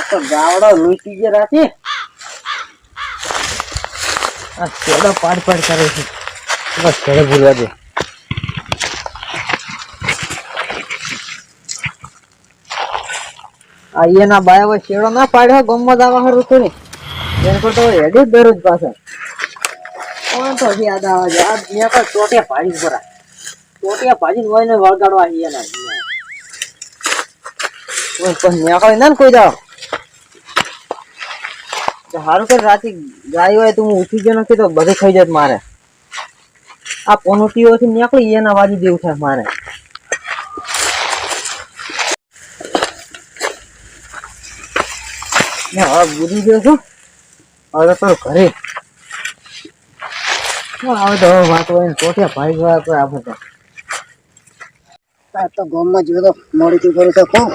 તો ગાવડો લૂંટી ગયા રાતે આ છેડો પાડ પાડ કરે છે બસ છેડો ભૂલવા દે આ એના બાયા છેડો ના પાડ્યો ગમત આવા હારું થોડી એને કરતો હેડી દરરોજ પાછા કોણ તો યાદ આવે છે આ મેં તો ચોટિયા ભાજી ભરા ચોટિયા ભાજી હોય ને વળગાડવા એના પણ મેં ના કોઈ જાવ સારું કે રાતે ગાય હોય તો હું ઉઠી ગયો નથી તો બધું ખાઈ જાય મારે આ પોનોટીઓથી નીકળી એના વાજી દેવું થાય મારે હવે બુરી ગયો છું હવે તો ઘરે આવે તો હવે વાત હોય ને ચોટિયા ભાઈ ગયા કોઈ આપણે તો ગામમાં જોયો તો મોડીથી કરું તો કહું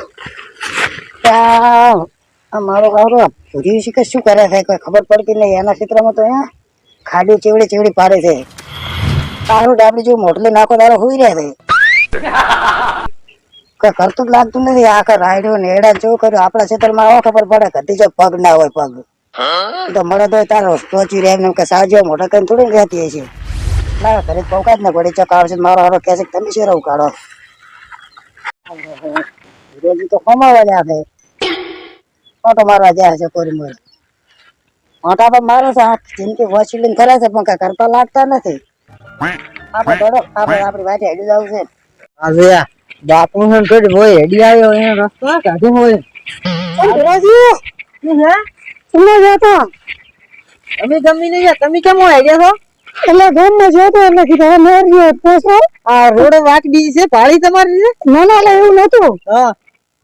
મારો ગાવડો ભૂરી છે કે શું કરે છે કોઈ ખબર પડતી નહીં એના ક્ષેત્રમાં તો અહીંયા ખાડી ચેવડી ચેવડી પાડે છે તારું ડાબડી જેવું મોટલે નાખો તારો હોઈ રહ્યા છે કોઈ કરતું જ લાગતું નથી આખા રાયડ્યો ને એડા જો કર્યું આપણા ક્ષેત્રમાં આવા ખબર પડે કદી જો પગ ના હોય પગ તો મળે તો તારો ટોચી રહે એમ કે સાજો મોટા કઈ થોડી રહેતી છે ના ઘરે પૌકા જ ના પડે ચક આવશે મારો હારો કહે છે તમે શેર કાઢો રોજી તો કમાવા જાય છે ઓટો મારવા જાય છે કોરી મોરી ઓટા પર મારે છે જિંદગી વોચિંગ કરે છે પણ કઈ કરતા લાગતા નથી આપણે દોડો આપણે આપણી વાટે હેડી જવું છે આજે બાપુ ને થોડી હોય હેડી આવ્યો એનો રસ્તો કાઢે હોય રોજી હે તમે જતો અમે ગમી નહીં જા તમે કેમ હોય ગયા છો એટલે ગામ માં જતો એટલે કીધું મેરી પોસો આ રોડ વાટ બીજી છે પાળી તમારી ના ના એવું નતું હા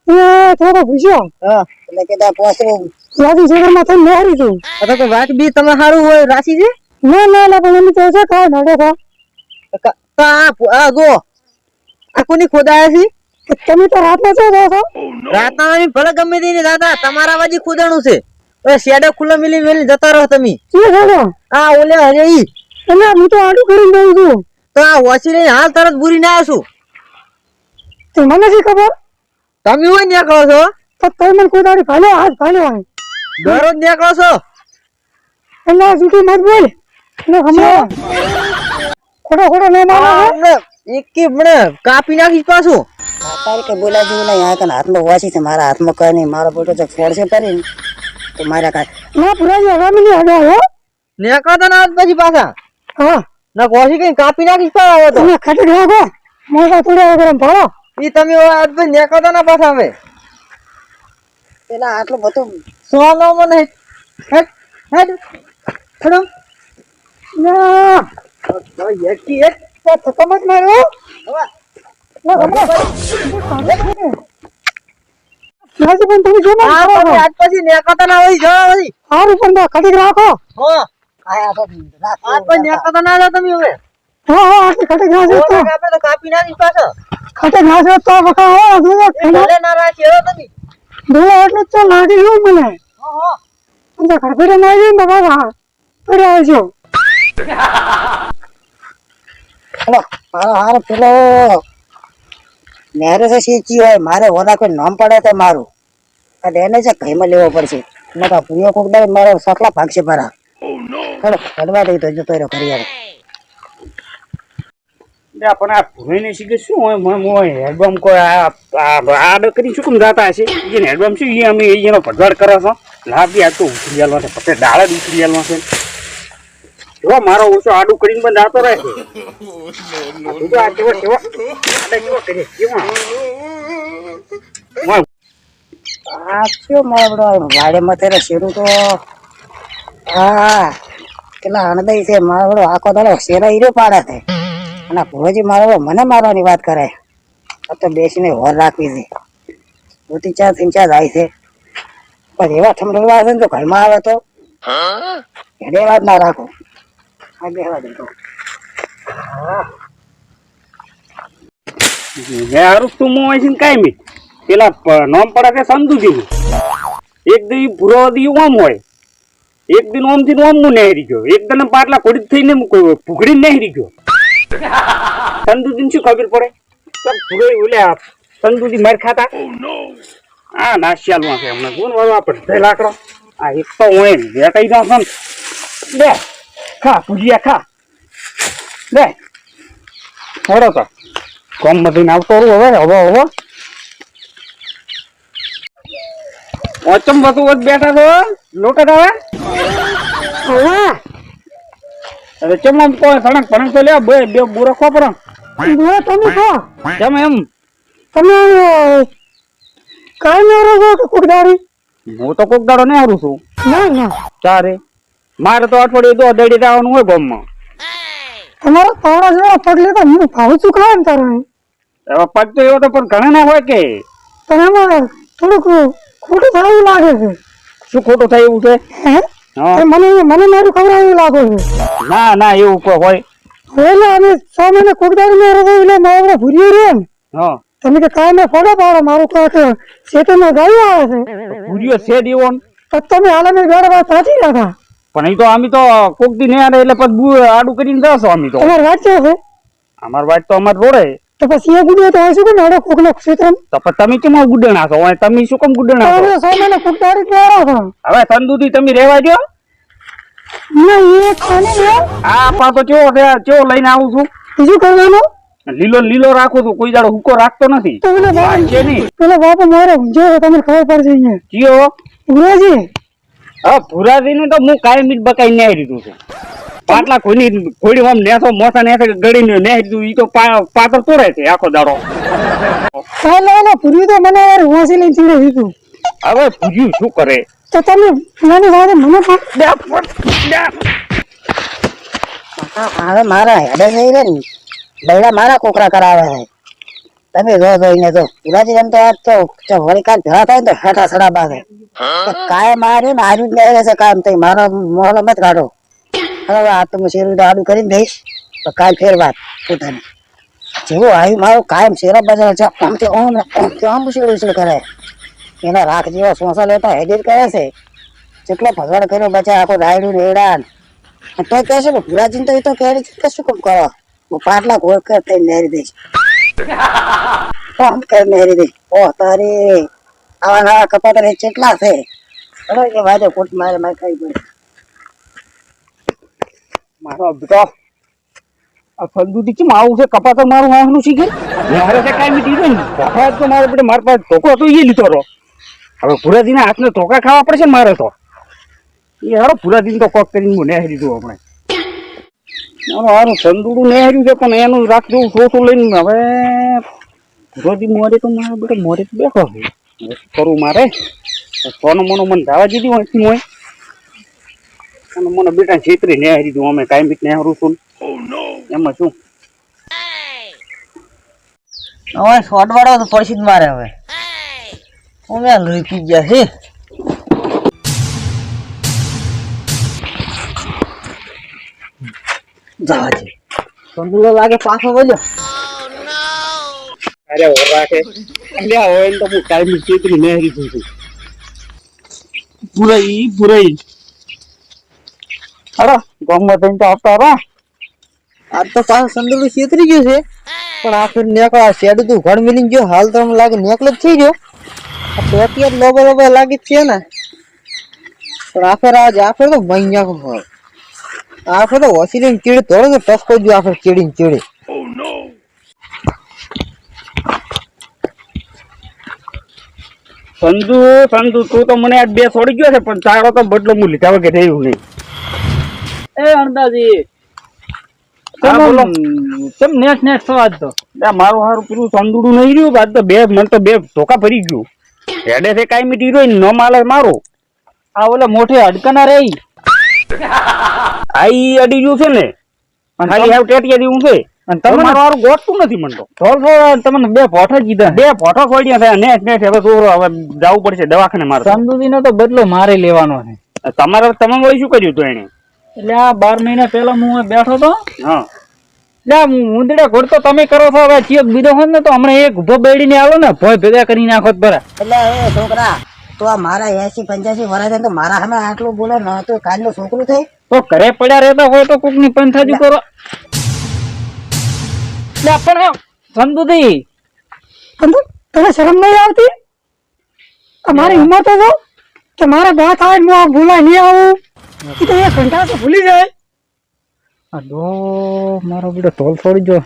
થોડો પૂછ્યો એટલે કે પોસરું રાજી જગરમાં તો મેરી છું અરે તો વાટ બી તમે સારું હોય રાશી છે ના ના ના પણ એમ તો છે ખાવ નડે તો આ ગો આ કોની ખોદાયા છે તમે તો રાતના છો રાતના ભલે ગમે તેની દાદા તમારા વાજી ખોદાણું છે શેડો ખુલ્લો મિલી મેલી જતા રહો તમે શું શેડો આ ઓલે હરે ઈ એટલે હું તો આડું કરીને દઉં છું તો આ વોચી લઈને હાલ તરત બુરી ના આવશું તો મને શી ખબર તમે હોય નીકળો છો તો તમે કોઈ દાડી ભાલો હાથ ભાલો હોય દરરોજ નીકળો છો એટલે જૂઠું મત બોલ એટલે હમણાં ખોટો ખોટો ના મારો એકી મને કાપી નાખી પાછું તારે કે બોલા જેવું નહીં આ કન હાથમાં વાસી છે મારા હાથમાં કઈ નહીં મારો બોટો તો ફોડશે કરીને તો મારા કાંઈ ના પુરાજી હરામી નહીં હડ્યા હો નીકળતા ના પછી પાછા હા ના કોશી કઈ કાપી નાખી પાછા આવે તો ખટી રાખો મોટા થોડા વગર ભાળો ઈ તમે આજ ભાઈ નીકળતા ના પાછા હવે પેલા આટલું બધું સોનો મને હેડ હેડ ખડો ના તો એકી એક તો કમત મારો હવે ના ગમો નાજી પણ તમે જો ના આજ પછી નીકળતા ના હોય જો પછી હારું પણ ખટી રાખો હો આયા તો રાખો આજ પછી નીકળતા ના જાવ તમે હવે હા હા આટલી ખટી રાખો તો આપણે તો કાપી નાખી પાછો ખટી રાખો તો બકા હો જોજો ભલે ના રાખી હો તમે ભલે એટલું તો લાગી ગયું મને હો હો અંદર ખડફડે ના આવી ને બાબા અરે આવજો હલો હારો પેલો મેરે છે સીચી હોય મારે હોના કોઈ નામ પડે તો મારું અને એને છે કઈમાં લેવો પડશે નકા ભૂયો કોક દે મારો સકલા ભાગશે પરા ચલો કડવા દઈ તો જતો રહ્યો કરી આવે પણ આ ભૂઈને શીખે શું હોય મોય એલ્બમ કોઈ આ કરી શું કેમ જાતા હશે જેને એલ્બમ શું એ અમે એનો ભજવાડ કરો છો લાભી આ તો ઉછળી આલવા છે પછી ડાળા જ ઉછળી આલવા છે જો મારો ઓછો આડું કરીને બંધ આતો રહે છે આ કેવો કેવો કેવો કરે કેવો આ કયો મારો વાડે મથેરે શેરું તો હા કેટલા અણદઈ છે મારો આખો દાડો શેરા હીરો પાડે છે અને ભોજી મારો મને મારવાની વાત કરે તો બેસીને હોર રાખવી છે દોતી ચાર તીન ચાર જાય છે પણ એવા ઠમઠમવા છે ને તો ઘરમાં આવે તો એને વાત ના રાખો આ બેહવા દે હારું તું મોય છે કાંઈ પેલા નામ પડે છે સંધુજી એક દી ભૂરો દી ઓમ હોય એક દિન ઓમ થી ઓમ હું નહેરી ગયો એક દિન પાટલા કોડી થઈને ભૂગડી નહેરી ગયો સંધુજી શું ખબર પડે ભૂગડી ઓલ્યા સંધુજી માર ખાતા આ નાશિયાલમાં છે હમણાં જોન વાળો આપણે લાકડો આ એક તો હોય વેટાઈ જાવ સમ લે ખા ભુજિયા ખા લે હોડો તો કોમ બધું આવતો રહું હવે ઓચમ બધું વધ બેઠા છો લોટે આવે અરે ચમ કોઈ સડક પણ તો લે બે બુરો ખોપરો તમે કહો કેમ એમ તમે કાઈ ન રહો કે કુકડારી હું તો કોક દાડો ને હારું છું ના ચારે મારે તો અઠવાડિયે દો દડી આવવાનું હોય ગામમાં તમારો પાવડા જેવા પગલે તો હું ભાવ છું ખાય ને તારો હવે પગ તો એવો તો પણ ઘણા ના હોય કે પણ એમાં થોડુંક ખોટું થાય એવું લાગે છે શું ખોટું થાય એવું છે હે મને મારું ખબર એવું લાગે છે ના એવું કોઈ હોય એટલે અમે 6 મહિને કુકડારી ને રહો એટલે મારે ભૂરી રહ્યો ને હા તમે કે કાય મેં ફોટો પાડો મારું કહે શેતરમાં ગાયું આવે છે ભૂરિયો છે દેવો તો તમે હાલે મેં બેડ વાત સાચી રાખા પણ એ તો અમે તો કોક દી ને એટલે પછી આડું કરીને જશો અમે તો તમારે વાત છે અમાર વાત તો અમાર રોડે તો પછી એ ગુડે તો શું કે નાડો કોકનો ક્ષેત્ર તો પણ તમે કેમ ગુડણા છો અને તમે શું કેમ ગુડણા છો તમે 6 મહિને કુકડારી પહેરો છો હવે તંદુરી તમે રહેવા દો ના એ ખાને ને આ પા તો કેવો લઈને આવું છું બીજું કરવાનું લીલો રાખું છું કોઈ દાડો હુકો રાખતો નથી તો છે નહીં પેલા બાપા મારે જો તમને ખબર પડશે અહીંયા કયો ગુરુજી હા ભુરાજી નું તો હું કાયમ મીટ બકાઈ ને દીધું છે પાટલા ખોડી આમ નેસો મોસા નેસે ગળી ને ને દીધું ઈ તો પાતર તોડે છે આખો દાડો કાલે પૂરી તો મને યાર વાસી લઈને ચીડે દીધું હવે પૂર્યું શું કરે તો તમે મને વાત મને હવે મારા હેડે જઈ રે ને બૈડા મારા કોકરા કરાવે છે તમે જો જોઈને તો પુરાજી એમ તો આજ તો વળી કાલ ભેળા થાય ને તો હેઠા સડા બાંધે કાય મારે ને આર્યું જ રહે છે કામ તો મારો મોહલો મત કાઢો હવે આ તો હું શેરું આડું કરીને દઈશ તો કાલ ફેર વાત પોતાની જેવું આવ્યું મારું કાયમ શેરો બજાર છે આમ શેરું કરે એના રાખ જેવા સોસા લેતા હેડેર કરે છે જેટલો ભગવાડ કર્યો બચા આખો રાયડું રેડાન તો કહે છે ને પુરાજી તો એ તો કેરી શું કામ કરો હું પાટલા ગોળ કર થઈને નેરી દઈશ આમ કર નેરી દઈશ ઓ તારી આવા નવા કપાટર કેટલા છે ચલો કે વાજે કોટ મારે ખાઈ પડે મારો બેટો આ ફંદુથી કેમ આવું છે કપાતર મારું આંખનું શીખે મારે છે કાંઈ મીઠી ને ધોકા તો મારે બેટે મારા પાસે ધોકો તો એ લીધો રહો હવે પુરાજીના હાથને ધોકા ખાવા પડશે ને મારે તો એ હારો પુરાજીને તો કોક કરીને હું નેહરી દીધું આપણે મારું હારું ચંદુડું નેહર્યું છે પણ એનું રાખજો સોસું લઈને હવે પુરાજી મોરે તો મારે બેટે મોરે તો બેઠો છે કરું મારે સોનો મોનો મને ધાવા દીધી હોય હોય અને મને બેટા છેતરી નેહરી દઉં અમે કાંઈ બીટ નેહરું છું એમાં શું હવે શોટ વાળો તો પડશે જ મારે હવે અમે લોહી પી ગયા છે જવા છે સંદુલો લાગે પાછો બોલ્યો અરે રાખે અલ્યા હોય તો હું કાંઈ બીટ છેતરી નેહરી દઉં છું પુરાઈ અરે ગામમાં થઈને તો આવતા રહો આજ તો પાછું સંદુલું છેતરી ગયું છે પણ આ ફેર નેકળા શેડ તું ઘડ મિલી ગયો હાલ તો લાગે નેકળ જ થઈ ગયો પેટી લોબો લોબો લાગી છે ને પણ આ ફેર તો મહિના હોય આ ફેર તો વસીલી ચીડી તોડે ને ટસકો જો આ ફેર ચીડી ચીડી સંજુ તું તો મને આજ બે છોડી ગયો છે પણ તારો તો બદલો હું લીધા વગર રહ્યું નહીં એ અણદાજી કેમ નેટ છો આજ તો મારું હારું પેલું સંદુડું નહીં રહ્યું આજ તો મને તો બે ધોકા ભરી ગયું હેડે છે કાંઈ મીઠી રહ્યો ન માલે મારો આ ઓલા મોટે અડકના રહી આ ઈ અડી ગયું છે ને ખાલી હાવ ટેટિયા દેવું છે અને તમે મારું હારું ગોઠતું નથી મને તો થોડો તમને બે પોઠા કીધા બે ફોટો છોડ્યા છે નેટ હવે છોકરો હવે જવું પડશે દવાખાને મારે સમજુદી નો તો બદલો મારે લેવાનો છે તમે વળી શું કર્યું હતું એને એટલે આ 12 મહિના પહેલા હું બેઠો તો હા એટલે ઊંધડા ઘોડતો તમે કરો છો હવે ચિયક બીજો હોત ને તો હમણાં એક ઉભો બેડીને આવો ને ભોય ભેગા કરી નાખો બરા એટલે એ છોકરા તો આ મારા 80-85 વર્ષ તો મારા સામે આટલું બોલે ન તો કાલનું છોકરું થઈ તો ઘરે પડ્યા રહેતા હોય તો કોક ની પંથાજી કરો એટલે પણ સમજુદી તને શરમ નહીં આવતી મારી હિંમત તો જો કે મારા બા થાય હું આ ભૂલાય નહીં આવું એ તો એક ઘંટા તો ભૂલી જાય. આ દો મારો બેટો તોલ છોડી જો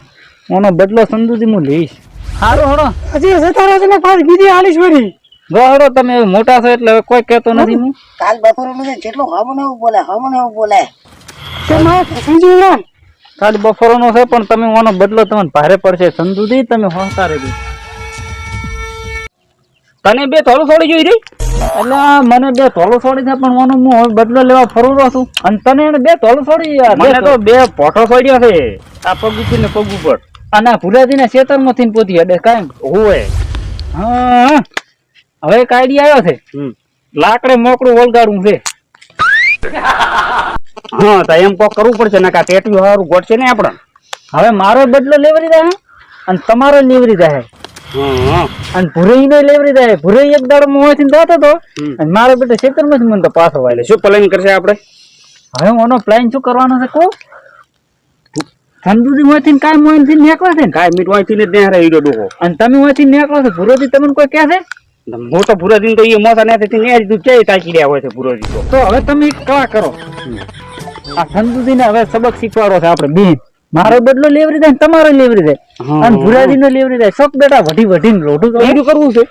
ઓનો બદલો સંદુજી હું લઈશ. સારું હડો હજી જતા રહો ને પાછી બીજી આલીશ વળી. જો હડો તમે મોટા છો એટલે હવે કોઈ કહેતો નથી હું. કાલ બપોરનું છે જેટલું હમણ એવું બોલે કે મારે સમજી લો કાલ બફોરનો છે પણ તમે ઓનો બદલો તમને ભારે પડશે સંદુજી તમે હોંકા રહી. તને બે તોલું છોડી જોઈ રહી એટલે મને બે તોલું છોડી છે પણ ઓનો હું હવે બદલો લેવા ફરું રહ્યો છું અને તને એને બે તોલું છોડી મને તો બે પોઠો છોડ્યા છે આ પગ ઉપર ને પગ ઉપર અને ભૂલાજી ને ખેતર માંથી પોતી અડે કાયમ હોય. હા હવે એક આઈડિયા આવ્યો છે લાકડે મોકળું વળગાડવું છે. હા તો એમ કોક કરવું પડશે ને કા ટેટવી સારું ગોઠશે ને આપણે. હવે મારો બદલો લેવરી જાય અને તમારો લેવરી જાય અને ભુરઈ ને લેવરી જાય. ભુરઈ એક દાડો મોંથી જતો હતો અને મારો બેટો ખેતર માંથી મને તો પાછો વાળે. શું પ્લાન કરશે આપણે હવે ઓનો પ્લાન શું કરવાનો છે કો સંદુજી માંથી કાંઈ મોંથી નીકળે છે ને કાંઈ મીઠવાથી ને ત્યાં રહી ડોહો અને તમે માંથી નીકળો છો ભુરોજી તમને કોઈ કહે છે મોટો ભૂરાજી તો એ મોટા નથી ને જ દૂધ ચાઈ તાકી રહ્યા હોય છે ભૂરાજી તો હવે તમે એક કળા કરો આ સંદુજી ને હવે સબક શીખવાડો છે આપણે બે. મારો બદલો લેવરી જાય તમારો લેવરી જાય અને ભુરાજી નો લેવરી જાય. શોખ બેટા વઢી વઢીને લોઢું કરવું છે.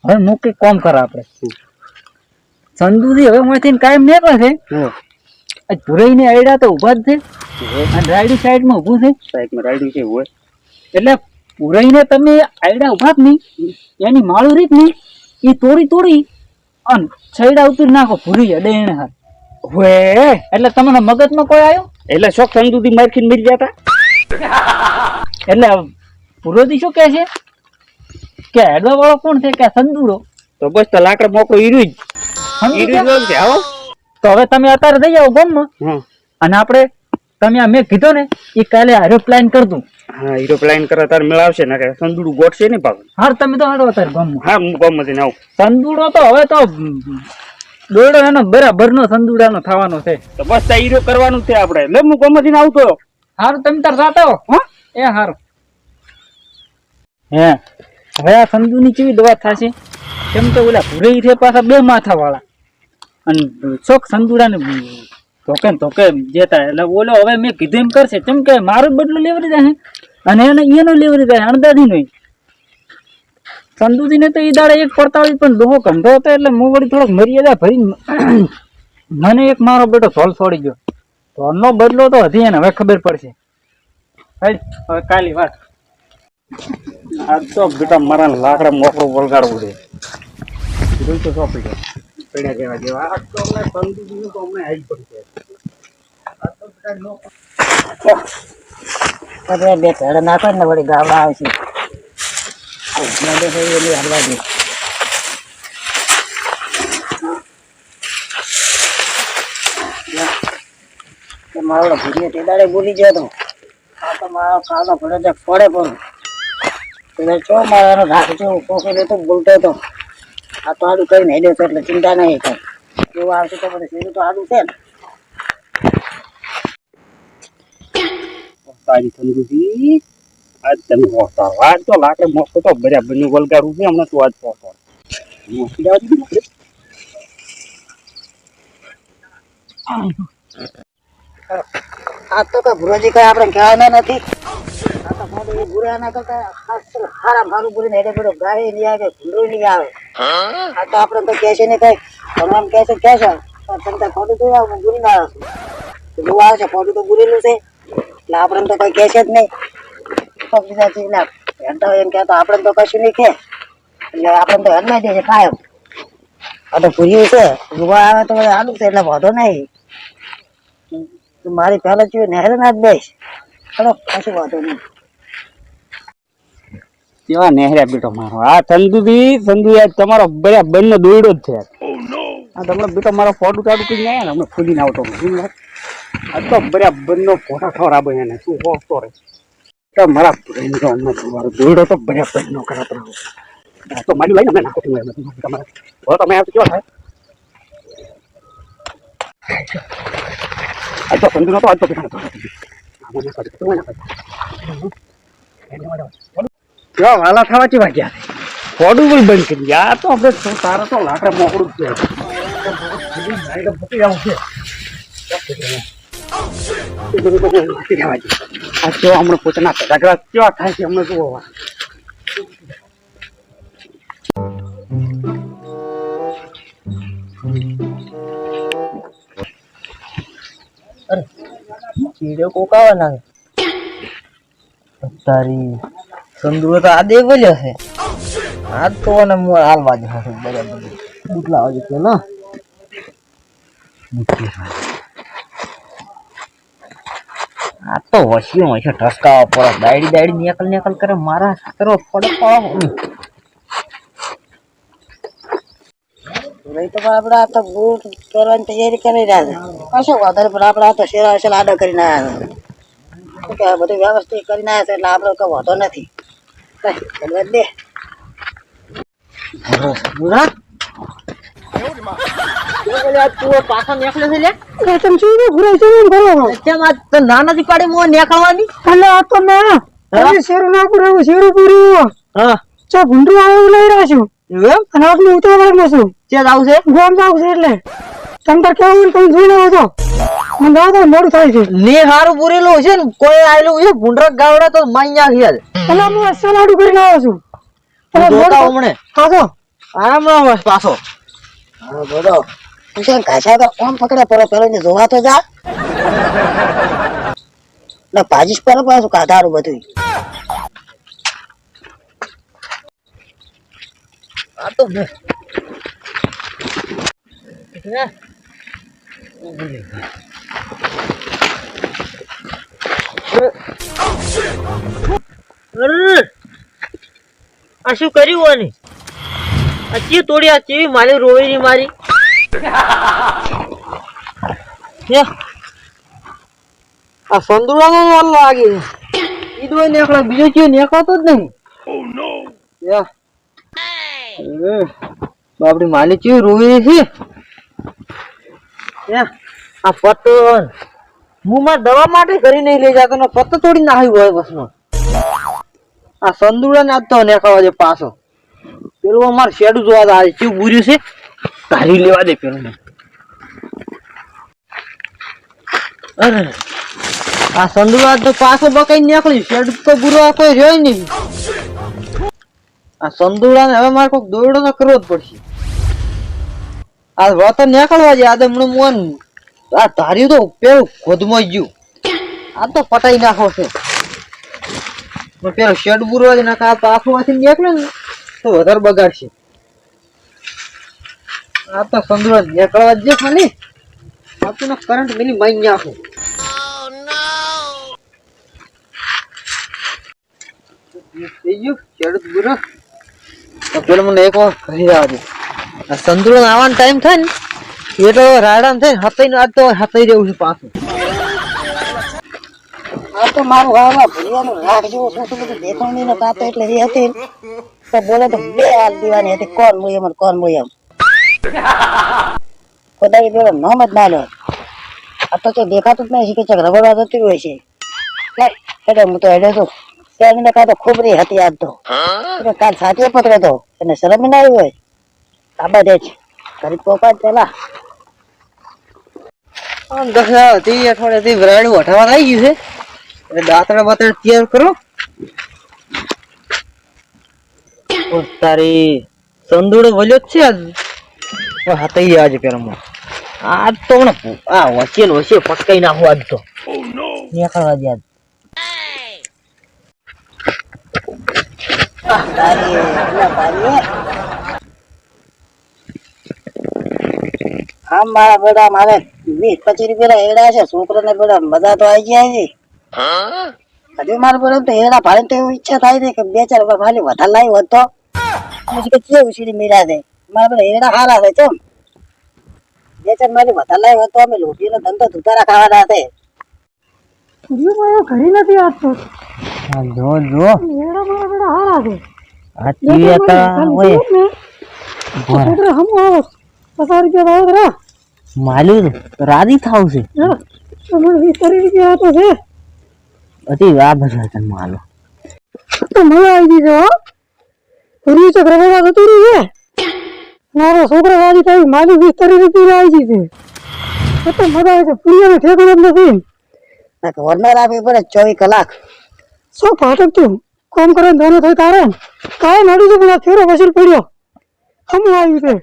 હવે મુકે કોમ કરે આપણે સંદુજી હવે માંથી કાયમ નીકળે છે ભુરાઈ ને આયડા તો ઉભા જ છે અને રાયડી સાઈડ માં ઉભું છે સાઈડમાં રાયડી છે હોય એટલે ભુરાઈ ને તમે આયડા ઉભા જ નહીં એની માળું રીત નહીં એ તોડી અને છૈડા ઉતરી નાખો ભૂરી અડે એને હાથ હોય એટલે તમને મગજમાં કોઈ આવ્યો એટલે શોખ સંદુથી મારખીને મરી જતા એટલે ભુરોજી શું કે છે કે હેડવા વાળો કોણ છે કે સંદુડો તો બસ તો લાકડા મોકળો ઈરું જ આવો તો હવે તમે અત્યારે જઈ આવો ગામમાં અને આપણે તમે આ મેં કીધો ને એ કાલે હારો પ્લાન કરતું. હા હીરો પ્લાન કરે તાર મેળાવશે ને કે સંદુડું ગોઠશે ને પાછું. હાર તમે તો હારો અત્યારે ગામમાં. હા હું ગામમાંથી આવું. સંદુડો તો હવે તો દોડો એનો બરાબર નો સંદુડાનો થવાનો છે. તો બસ તા હીરો કરવાનું છે આપણે. લે હું ગામમાંથી આવતો હારું તમે તાર જાતા હો હા એ હારું. હે હવે આ સંદુની કેવી દવા થશે કેમ કે ઓલા ભૂરેઈ છે પાછા બે માથા વાળા અને શોખ સંદુડા ને ધોકે જેતા એટલે ઓલો હવે મેં કીધું એમ કરશે કેમ કે મારો બદલો લેવરી જાય અને એને એનો લેવરી જાય અણદાદી નો. સંદુજી ને તો એ દાડે એક પડતાળી પણ દોહો કંધો હતો એટલે હું વળી થોડોક મર્યાદા ભરી મને એક મારો બેટો ધોલ છોડી ગયો. ધોલનો બદલો તો હજી એને હવે ખબર પડશે. હવે કાલી વાત આ તો બેટા મારા લાકડા મોકળું વળગાડવું છે. જોઈ તો સોંપી દો પડ્યા જેવા જેવા આ તો અમને સંદુજી તો અમને આવી પડશે. બે પેડ નાખો ને વળી ગાવડા આવશે મારો ભૂરીએ તે દાડે બોલી ગયો તો આ તો મારો કાનો ભડે પડે પણ ચો મારો રાખજો કોકો તો બોલતો હતો આ તો આડું કઈ નહીં દેતો એટલે ચિંતા નહીં કઈ એવું આવશે તો બધું સીધું તો આડું છે ને તારી સંદુજી આજ તમે હોતા આજ તો લાકડે મોકળો તો બરાબર નું વળગાડવું છે હમણાં તું આજ પહોંચો મોકલી જવા દીધું આ તો કઈ ભુરોજી કઈ આપણે કહેવાના નથી. આ તો મોઢું એ ભૂરા ના કરતા હારા મારું ભૂરી ને એટલે ગાય નહીં આવે ભૂંડું નહીં આવે. આ તો આપણે તો કહેશે ને કઈ તમે આમ કહેશો તમે ખોટું જોઈ આવું ભૂરી ના આવે જોવા આવે છે ખોટું તો ભૂરેલું છે એટલે આપણે તો કઈ કહેશે જ નહીં. બીજા ચીજ ના હેડતા એમ કહેતો આપણે તો કશું નહીં કે એટલે આપણે તો હેડ ના દે છે કાયમ. આ તો ભૂર્યું છે જોવા આવે તો આડું છે એટલે વાંધો નહીં. મારી પહેલા જોઈએ નહેર ના જ બેસ ચલો કશું વાંધો નહીં. કેવા નહેર્યા બેટો મારો આ સંદુજી આજ તમારો બરાબર નો દોયડો જ છે. આ તમને બેટો મારો ફોટો ચાલુ કરી ને હમણાં ફૂલીને આવતો આ તો બરાબર નો ફોટા ખવડાવે એને શું હોતો રે તો મારા મારો દોયડો તો બરાબર નો કરાતો રહો તો મારી લઈને અમે નાખો તમારે તમે આ કેવા થાય આજ તો સંદુ નતો આજ તો વાલા થવા ચેવા ગયા ફોડું પણ બંધ કરી આ તો આપણે તારા તો લાકડા મોકળું જ છે ફૂટી જવું છે આ તો હમણાં પોતાના ઝઘડા કેવા થાય છે હમણાં જુઓ ચીડો કોકાવા નાખે તારી સંદુરો તો આ દે બોલ્યો છે આ તો ને હું હાલવા જ હશે બરાબર બુટલા વાગે છે ને આ તો વસ્યું હોય છે ઠસકાવા પર દાડી નીકળ કરે મારા સાતરો ફડક નહીં તો આપણે આ તો બૂટ કરવાની તૈયારી કરી રહ્યા છે કશો વધારે પણ આપણે આ તો શેરા આડા કરીને આવ્યા છે બધું વ્યવસ્થિત કરીને આવ્યા છે એટલે આપણે કોઈ વાંધો નથી દે પાછા નીકળે છે ના નથી પાડે મો નીકળવાની આ તો ના શેરું ના પૂરું શેરું પૂરું હા ચો ભૂંડું આવું લઈ રહ્યો છું અને આપણે ઉતાવળ છું ક્યાં જાવ છે ગોમ જાવ છે એટલે તમતાર કેવું કઈ જોઈને આવજો મને દાદા મોડું થાય છે ને હારું પૂરેલું છે ને કોઈ આયેલું છે ભૂંડરા ગાવડા તો માઈયા ગયા છે એટલે હું સલાડું કરીને આવ્યો છું તમે જોતા હમણે પાછો આરામ પાછો હા બોલો તું ઘાસા તો કોમ પકડે પેલો ને જોવા તો જા ને ભાજીશ પર પાછું કાઢારું બધું આ તો આ શું કર્યું આને આ ચી તોડી આ ચી મારી રોવી મારી આ સંદુરાનો વાલ લાગી ઈ દોય નેકળો બીજો ચી નેકળતો જ નહીં બાપડી માલી ચી રોવી છે આ પતન હું માર દવા માટે ઘરે નહીં લઈ જતો ને પત્તો તોડી નાખ્યું હોય બસમાં આ સંદુડા ને આજ તો નેખાવા દે પાછો પેલું અમારે શેડું જોવા આવે ચીવ બુર્યું છે કાઢી લેવા દે પેલું અરે આ સંદુડા તો પાછો બકાઈ નીકળ્યું શેડ તો બુરો કોઈ રહ્યો નહીં આ સંદુડા ને હવે મારે કોઈક દોડો તો કરવો જ પડશે આ વતન નીકળવા જાય આ હમણાં મોન આ ધાર્યું તો પેલું ખોદમાં ગયું આ તો પટાઈ નાખો છે પેલો શેડ બુરવા જ નાખા પાછું માંથી નીકળે ને તો વધારે બગાડશે આ તો સંદુરા નીકળવા જ ખાલી આપણને કરંટ મિલી માઈ નાખો થઈ ગયું શેડ બુરા તો પેલો મને એક વાર કહી રહ્યા દે આ સંદુરા આવવાનો ટાઈમ થાય ને એ તો રાડામ થાય હતાઈ નો આજ તો હતાઈ રહ્યું છે પાછું આ તો મારું વાવા ભરિયાનું રાખ જેવું શું બધું દેખાણી ને પાતો એટલે એ હતી તો બોલે તો બે હાલ દીવાની હતી કોણ મુયમ ખોદાઈ પેલો નામ જ ના લે આ તો દેખાતું જ નહીં કે ચક રબડવા જતી હોય છે એટલે હું તો હેડે છું ત્યાં કાં તો ખુબરી હતી આજ તો કાલ સાચે પકડે તો એને શરમ ના આવી હોય આ બધે જ ગરીબ પોપા જ પેલા અઠવાડિયાથી વરાળું હટાવા આવી ગયું છે દાંતડા બાતડા તૈયાર કરો તારી સંદૂડો વલ્યો જ છે આજ હતાઈ ગયા આજે પેલા આજ તો આ વચ્ચે પટકાઈ નાખું આજ તો નીકળવા દે આજ મારા બેડા મારે 20-25 રૂપિયા એડા છે છોકરાને બેડા મજા તો આવી ગયા છે હજુ મારે બોલે તો એડા ભાડે તો એવું ઈચ્છા થાય છે કે 2-4 રૂપિયા ખાલી વધારે લાવી હોત તો પછી કે કેવું સીડી મીરા દે મારા બેડા એડા સારા છે કેમ 2-4 મારી વધારે લાવી હોત તો અમે લોટીનો ધંધો ધુતારા ખાવાના છે ઘડી નથી આપતો જો એડા મારા બેડા સારા છે આ ચીયા હોય છોકરા હમ આવો 50 રૂપિયા ભાવ રા માલું રાજી થાવ છે મને 20 રૂપિયા આપો છે અતિ આ બધા તને માલો તો મને આવી દીધો પૂરી ચક્રવાળા જતું રહ્યું છે મારો છોકરો વાજી કઈ માલી 20-30 રૂપિયા આવી છે તો મજા આવે છે પૂરીનો ઠેકો જ નથી વરનાર આપી પડે 24 કલાક શું ફાટક તું કામ કરે દોનો થઈ તારે કાય નડી તો પેલા ફેરો વસૂલ પડ્યો હમ આવ્યું છે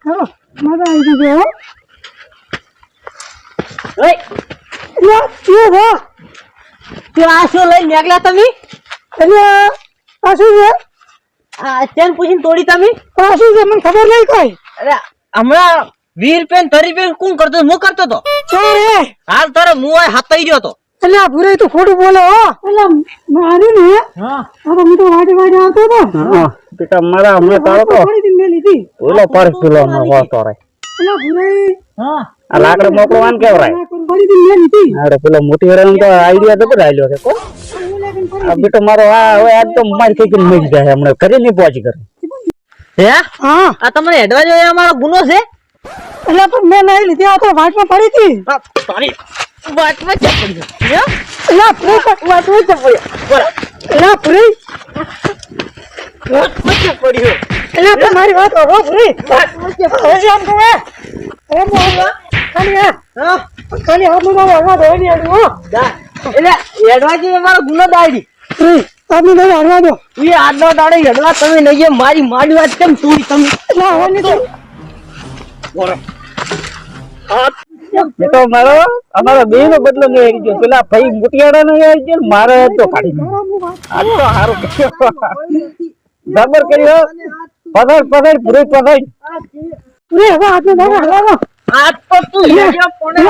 હા મજા આવી ગઈ હો ઓય યા કે હો તે આ શું લઈ નીકળ્યા તમે એટલે આ શું છે આ ચેન પૂછીને તોડી તમે આ શું છે મને ખબર નહીં કોઈ અરે હમણાં 20 રૂપિયા 30 રૂપિયા કોણ કરતો હું કરતો તો ચાલે હાલ તારે હું આ હાથ રહ્યો તો એટલે આ ભૂરે તું ખોટું બોલે હો એટલે મારી ને હા આ તો વાડે વાડે આવતો હતો હા બેટા મારા હમણાં તારો તો થોડી દિન મેલી હતી ઓલો પરસ પેલો હમણાં હોતો રે એટલે ભૂરે હા આ લાકડા મોકલવાન કેવરાય થોડી દિન મેલી હતી અરે પેલો મોટી હરામ તો આઈડિયા તો બધાયલો છે કો આ બેટો મારો આ હવે આજ તો મારી કઈ મરી જાય હમણાં ઘરે નહીં પહોંચી કરે હે હા આ તમને એડવાઇસ હોય અમારો ગુનો છે એટલે પણ મેં નહીં લીધી આ તો વાટમાં પડી હતી તારી વાટમાં ચા પડી હે એટલે ભૂરે વાટમાં જ પડ્યો એટલે ભૂરે વાટમાં ચા પડી એટલે પણ મારી વાત હો ભૂરે હજી આમ કહે એ મોહલા ખાલી હા ખાલી હાથ નું હળવા દો ની આડું હો એટલે એડવાઇસ અમારો ગુનો દાડી તમે નહીં હળવા દો એ આડો દાડે એડવા તમે નહીં મારી માડી વાત કેમ તોડી તમે એટલે હવાની તો બેટો મારો અમારો બે નો બદલો નહીં આવી ગયો પેલા ભાઈ મુટિયાડા નો આવી ગયો મારે તો કાઢી નાખ્યો. આ તો હારું કર્યો બરાબર કર્યો પધાર પધાર પૂરે પધાર રે હવે હાથ નું હળવા દો આ તો તું હેડ્યો પણ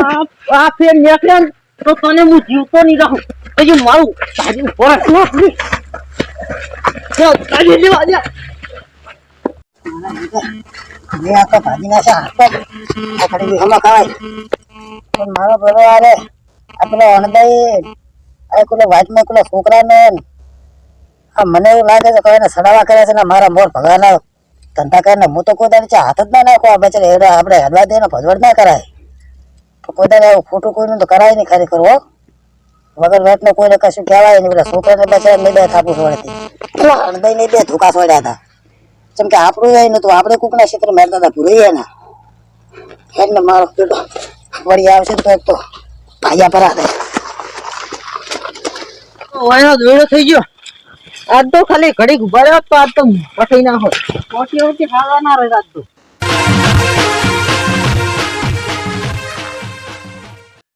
આ ફેર નીકળ્યા ને તો તને હું જીવતો નહીં રહું પછી મારું તાજી પર તાજી લેવા દે મેં આ તો ભાજી નાખ્યા હાથ આ ખડી હમા ખાવાય પણ મારો બરો આરે આ પેલો અણદાઈ આ પેલો વાતમાં પેલો છોકરાને આ મને એવું લાગે છે કે એને સડાવા કર્યા છે ને મારા મોર ભગવાના ધંધા કરીને હું તો કોઈ દાડે હાથ જ ના નાખો આ બેચારે એવડા આપણે હડવા દઈને ભજવડ ના કરાય તો કોઈ દાડે એવું ખોટું કોઈનું તો કરાય નહીં ખરેખર હો વગર વેટને કોઈને કશું કહેવાય નહીં પેલા છોકરાને બેચારા મેં બે થાપું છોડતી પેલા અણદાઈ ને બે ધોકા છોડ્યા હતા જેમ કે આપણું એ નતું આપણે કૂકના ક્ષેત્ર મારતા હતા ભૂરી ને એટલે મારો પેટો વળી આવશે તો એક તો ભાગ્યા પરા દે ઓયનો દોડો થઈ ગયો આજ તો ખાલી ઘડીક ઉભા રહ્યો તો આજ તો પઠાઈ નાખો પોટી ખાવા ના રહે આજ તો